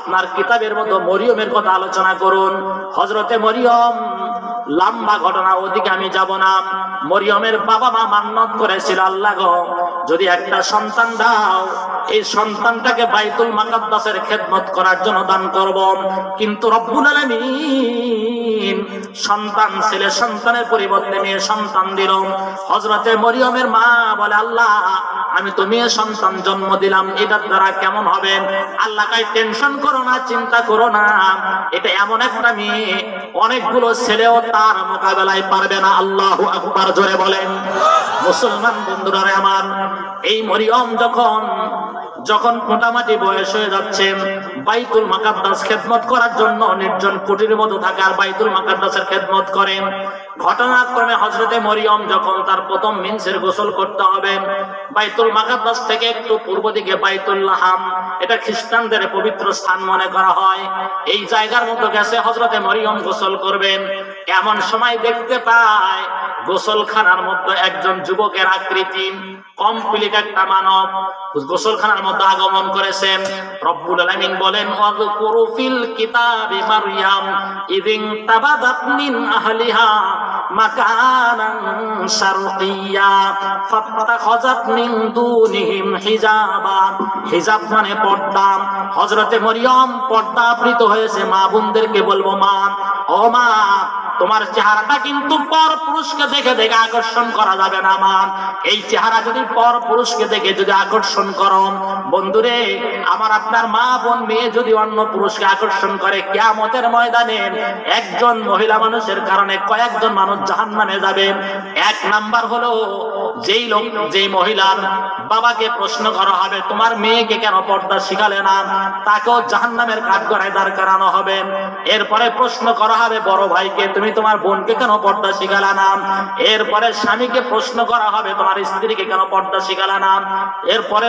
আপনার কিতাবের মতো মরিয়মের কথা আলোচনা করুন। হযরতে মরিয়ম, লম্বা ঘটনা, ওদিকে আমি যাব না। মরিয়মের বাবা মা মান্নত করেছিল, আল্লাহ গো যদি একটা সন্তান দাও, এই সন্তানটাকে বাইতুল মুকাদ্দাসের খেদমত করার জন্য দান করব। কিন্তু রব্বুল আলামিন সন্তান, ছেলে সন্তানের পরিবর্তে মেয়ে সন্তান দিল। হযরতে মরিয়মের মা বলে, আল্লাহ আমি তো মেয়ে সন্তান জন্ম দিলাম, এটার দ্বারা কেমন হবে? আল্লাহ কয় টেনশন করো না, চিন্তা করো না, এটা এমন একটা মেয়ে অনেকগুলো ছেলেও তার মোকাবেলায় পারবে না। আল্লাহু আকবার, জোরে বলেন। মুসলমান বন্ধুরা আমার, এই মরিয়ম যখন মোটামুটি বয়স হয়ে যাচ্ছে, বাইতুল মুকাদ্দাস খেদমত করার জন্য নির্জন কুটির মতো থাকার বাইতুল মুকাদ্দাসের খেদমত করেন। ঘটনাক্রমে হযরতে মরিয়ম যখন তার প্রথম মিনসের গোসল করতে হবে, বাইতুল মুকাদ্দাস থেকে একটু পূর্ব দিকে বাইতুল লাহাম, এটা খ্রিস্টানদের পবিত্র স্থান মনে করা হয়, এই জায়গার মতো গেছে হযরতে মরিয়ম গোসল করবেন। এমন সময় দেখতে পায় গোসলখানার মধ্যে একজন যুবকের আকৃতি, কমপ্লিট একটা মানব গোসলখানার মধ্যে আগমন করেছেন। রব্বুল আলামিন বলেন, ওয়াযকুরু ফিল কিতাবি মারইয়াম ইযিন তাবাদাত মিন আহলিহা মাকানান শারকিয়্যা ফাত্তাখাযাত মিন দুনিহিম হিজাবা। হিজাব মানে পর্দা। হযরতে মরিয়ম পর্দাবৃত হয়েছে। মা বোনদেরকে বলবো, মা, ও মা, তোমার চেহারাটা কিন্তু পর পুরুষকে দেখে দেখে আকর্ষণ করা যাবে না। মা, এই চেহারা যদি পর পুরুষকে দেখে যদি আকর্ষণ করো, বন্ধুরে আমার, আপনার মা বোন মেয়ে যদি অন্য পুরুষকে আকর্ষণ করে, কিয়ামতের ময়দানে একজন মহিলা মানুষের কারণে কয়েকজন মানুষ জাহান্নামে যাবে। এক নাম্বার হলো যেই মহিলার বাবাকে প্রশ্ন করা হবে, তোমার মেয়েকে কেন পর্দা শিখালে না, তাকেও জাহান্নামের কাঠগড়ায় দাঁড় করানো হবে। এরপরে প্রশ্ন করা হবে বড় ভাইকে, তুমি তোমার বোনকে কেন পর্দা শিখালা না। এরপরে স্বামীকে প্রশ্ন করা হবে, তোমার স্ত্রীকে কেন পর্দা শিখালা না। এরপরে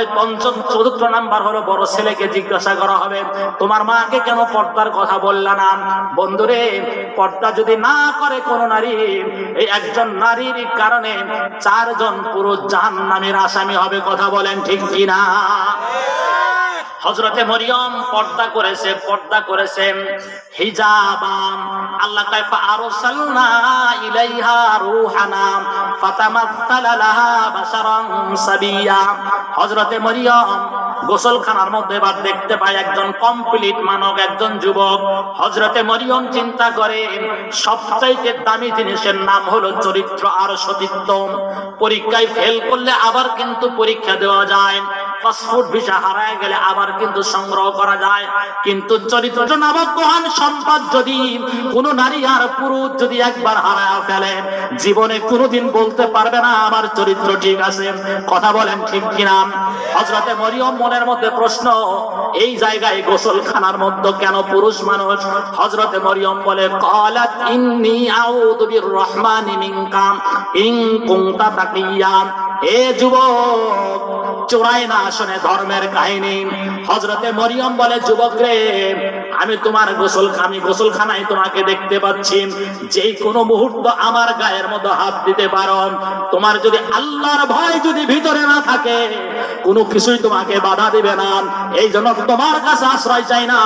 চতুর্থ নাম্বার হলো বড় ছেলেকে জিজ্ঞাসা করা হবে, তোমার মাকে কেন পর্দার কথা বললা না। বন্ধুরে, পর্দা যদি না করে কোন নারী, এই একজন নারীর কারণে 4 জন পুরুষ জাহান্নামের আসামি হবে। কথা বলেন ঠিক কিনা? হযরতে মরিয়ম পর্দা করেছেন হিজাবা। আল্লাহ কয় ফাআরসালনা ইলাইহা রূহানা ফাতামাসসালা লাহা বাশারান সাবিয়া। হযরতে মরিয়ম গোসলখানার মধ্যে এবার দেখতে পায় একজন কমপ্লিট মানব, একজন যুবক। হযরতে মরিয়ম চিন্তা করে, সবচাইতে দামি জিনিসের নাম হলো চরিত্র আর সতীত্ব। পরীক্ষায় ফেল করলে আবার কিন্তু পরীক্ষা দেওয়া যায়, পাসপোর্ট ভিসা হারায় গেলে আবার কিন্তু সংগ্রহ করা যায়, কিন্তু চরিত্র নামক মহান সম্পদ যদি কোন নারী আর পুরুষ যদি একবার হারায় ফেলে, জীবনে কোনোদিন বলতে পারবে না আমার চরিত্র ঠিক আছে। কথা বলেন ঠিক কিনা? হযরতে মরিয়ম মনের মধ্যে প্রশ্ন, এই জায়গায় গোসলখানার মধ্যে কেন পুরুষ মানুষ? হযরতে মরিয়ম বলে, ক্বালাত ইন্নী আউযু বিররহমানি মিনকা ইন কুনতা তাকিয়্যা। এ যুবক, চোরাই না শুনে ধর্মের কাহিনী। হযরতে মরিয়ম বলে, যুবক রে, আমি তোমার গোসলখানায় তোমাকে দেখতে পাচ্ছি, যে কোনো মুহূর্ত আমার গায়ের মধ্যে হাত দিতে পারো। তোমার যদি আল্লাহর ভয় যদি ভিতরে না থাকে, কোনো কিছুই তোমাকে বাধা দিবে না। এই জন্য তোমার কাছে আশ্রয় চাই না,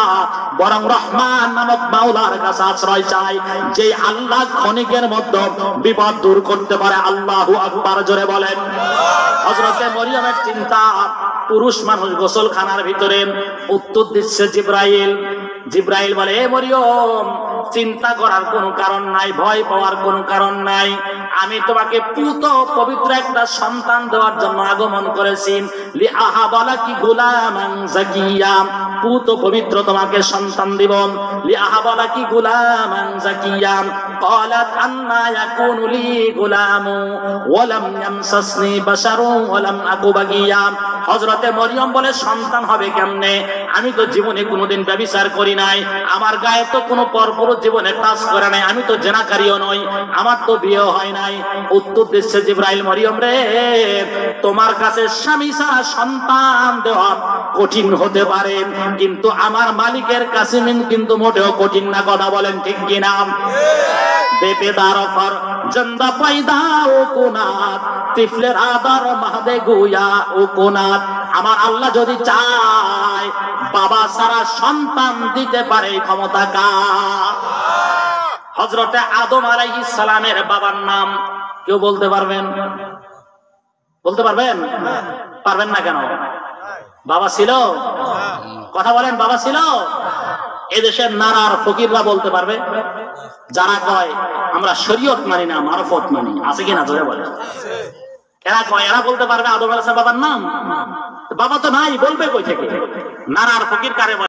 বরং রহমান নামক মাওলার কাছে আশ্রয় চাই, যে আল্লাহ ক্ষণিকের মধ্যে বিপদ দূর করতে পারে। আল্লাহু আকবার, জোরে বলেন। হযরতে মরিয়মের চিন্তা, পুরুষ মানুষ গোসলখানার ভিতরে। উত্তর দিচ্ছে জিবরাইল বলে, এ মরিয়ম, চিন্তা করার কোনো কারণ নাই, ভয় পাওয়ার কোনো কারণ নাই। আমি তোমাকে পুত পবিত্র একটা সন্তান দেওয়ার জন্য আগমন করেছি। লিআহাবালাকি গুলামান যাকিয়া, পুত পবিত্র তোমাকে সন্তান দিব। লিআহাবালাকি গুলামান যাকিয়া। ক্বালাত আন্না ইয়াকুনু লি গুলামু ওয়া লাম ইয়ামসাসনি বাশারু ওয়া লাম আকু বাগিয়া। হযরতে মরিয়ম বলে, সন্তান হবে কেমনে? আমি তো জীবনে কোনোদিন ব্যভিচার করি নাই, আমার গায়ে তো কোনো পরপুরুষ জীবনে টাচ করে নাই, আমি তো জেনাকারীও নই, আমার তো বিয়ে হয় নাই। উত্তর দিচ্ছে জিবরাইল, মরিয়ম রে, তোমার কাছে স্বামী ছাড়া সন্তান দেওয়া কঠিন হতে পারে, কিন্তু আমার মালিকের কাছে কিন্তু মোটেও কঠিন না। কথা বলেন ঠিক কিনা? বেপেদার অফার জন্দা পয়দা ও কোনাত তিফলের আদার মাহদে গুয়া ও কোনাত। আমার আল্লাহ যদি চায় বাবা ছাড়া সন্তান দিতে পারে এই ক্ষমতা কার? হযরতে আদম আলাইহিস সালামের বাবার নাম কেউ বলতে পারবেন? বলতে পারবেন? পারবেন না কেন? বাবা ছিল? কথা বলেন, বাবা ছিল? এদেশের নারার ফকিররা বলতে পারবে? যারা কয় আমরা শরীয়ত মানি না, মারফত মানি, আছে কিনা জোরে বলে? এরা কয়, এরা বলতে পারবে আদম আলাইহিস সালামের বাবার নাম? বাবা তো নাই, বলবে কই থেকে? নারার ফকির কারে বলে?